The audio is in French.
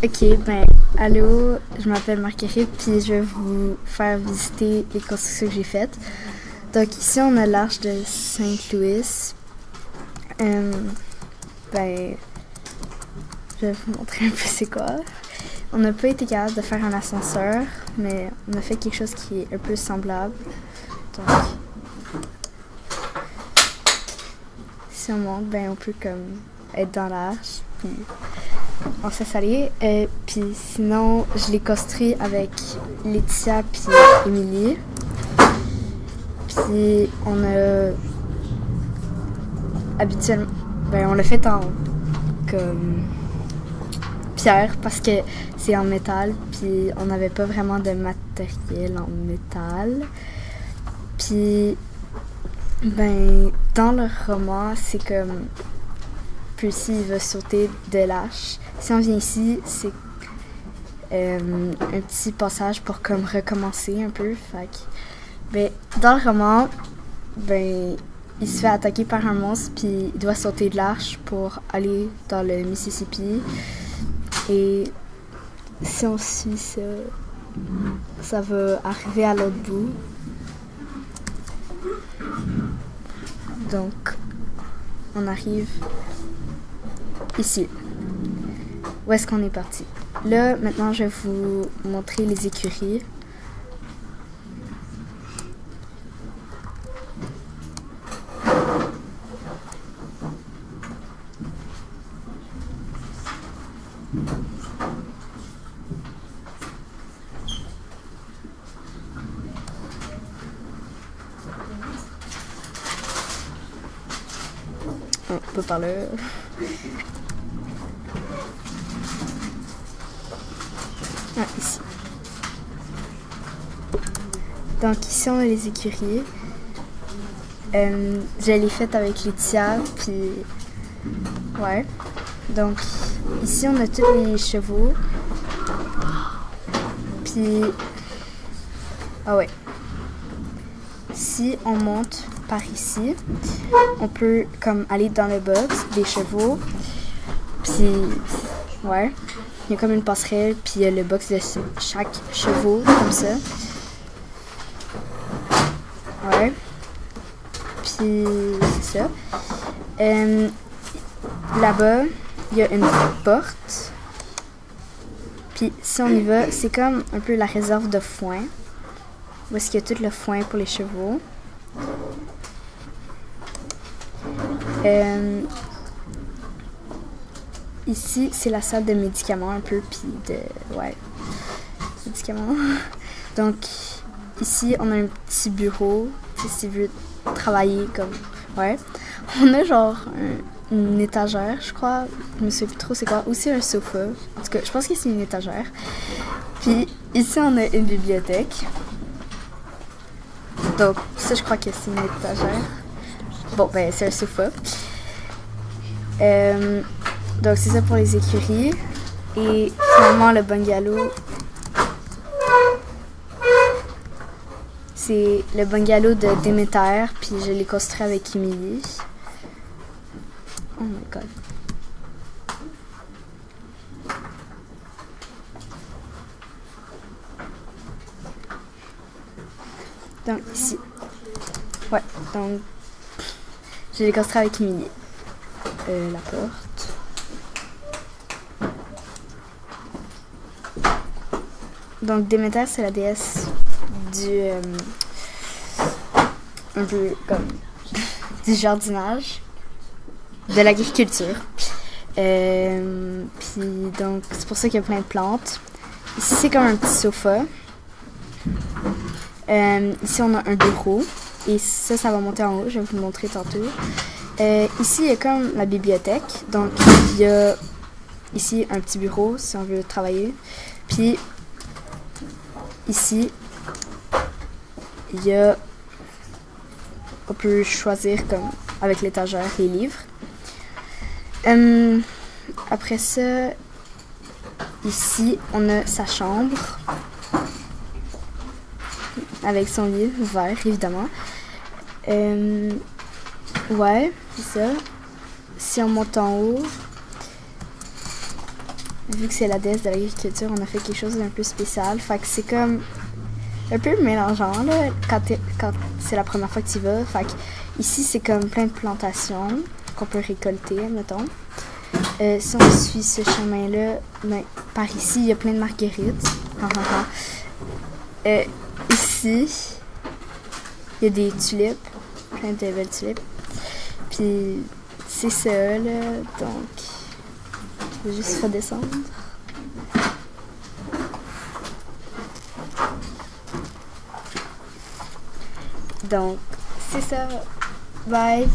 Ok, ben, allô, je m'appelle Marguerite, puis je vais vous faire visiter les constructions que j'ai faites. Donc ici, on a l'Arche de Saint-Louis. Ben, je vais vous montrer un peu c'est quoi. On n'a pas été capable de faire un ascenseur, mais on a fait quelque chose qui est un peu semblable. Donc, si on monte, ben, on peut comme être dans l'arche, puis on se laisse aller. Puis sinon, je l'ai construit avec Laetitia puis Émilie. Puis on a habituellement, ben on l'a fait en comme pierre parce que c'est en métal. Puis on n'avait pas vraiment de matériel en métal. Puis ben dans le roman, c'est comme Percy il va sauter de l'arche. Si on vient ici, c'est un petit passage pour comme recommencer un peu. Fait que, ben, dans le roman, ben, il se fait attaquer par un monstre puis il doit sauter de l'arche pour aller dans le Mississippi. Et si on suit ça, ça va arriver à l'autre bout. Donc, on arrive ici. Où est-ce qu'on est parti? Là, maintenant, je vais vous montrer les écuries. On peut par là. Ah, ici. Donc ici on a les écuries. Je l'ai faite avec Laetitia, puis ouais. Donc ici on a tous les chevaux. Puis ah ouais. Si on monte par ici, on peut comme aller dans le box des chevaux. Puis ouais. Il y a comme une passerelle, puis il y a le box de chaque chevaux, comme ça. Ouais. Puis, c'est ça. Là-bas, il y a une porte. Puis, si on y va, c'est comme un peu la réserve de foin. Où est-ce qu'il y a tout le foin pour les chevaux. Ici, c'est la salle de médicaments un peu, puis de... ouais, médicaments. Donc, ici, on a un petit bureau, si tu veux travailler comme... ouais. On a genre une étagère, je crois. Je me souviens plus trop c'est quoi. Ou c'est un sofa. En tout cas, je pense que c'est une étagère. Puis, ici, on a une bibliothèque. Donc, ça, je crois que c'est une étagère. Bon, ben, c'est un sofa. Donc, c'est ça pour les écuries. Et finalement, le bungalow, c'est le bungalow de Déméter, puis je l'ai construit avec Émilie. Oh my god. Donc, ici. Ouais, donc, je l'ai construit avec Émilie. La porte. Donc Déméter, c'est la déesse du un peu comme du jardinage, de l'agriculture. Puis donc c'est pour ça qu'il y a plein de plantes. Ici c'est comme un petit sofa. Ici on a un bureau et ça va monter en haut. Je vais vous le montrer tantôt. Ici il y a comme la bibliothèque. Donc il y a ici un petit bureau si on veut travailler. Puis ici, il y a... on peut choisir comme avec l'étagère les livres. Après ça, ici, on a sa chambre. Avec son lit vert, évidemment. Ouais, c'est ça. Si on monte en haut, vu que c'est la déesse de l'agriculture, on a fait quelque chose d'un peu spécial. Fait que c'est comme un peu mélangeant là, quand c'est la première fois que tu y vas. Fait que ici, c'est comme plein de plantations qu'on peut récolter, mettons. Si on suit ce chemin-là, ben, par ici, il y a plein de marguerites. Ici, il y a des tulipes, plein de belles tulipes. Puis c'est ça, là. Donc, je vais juste redescendre. Donc, c'est ça. Bye!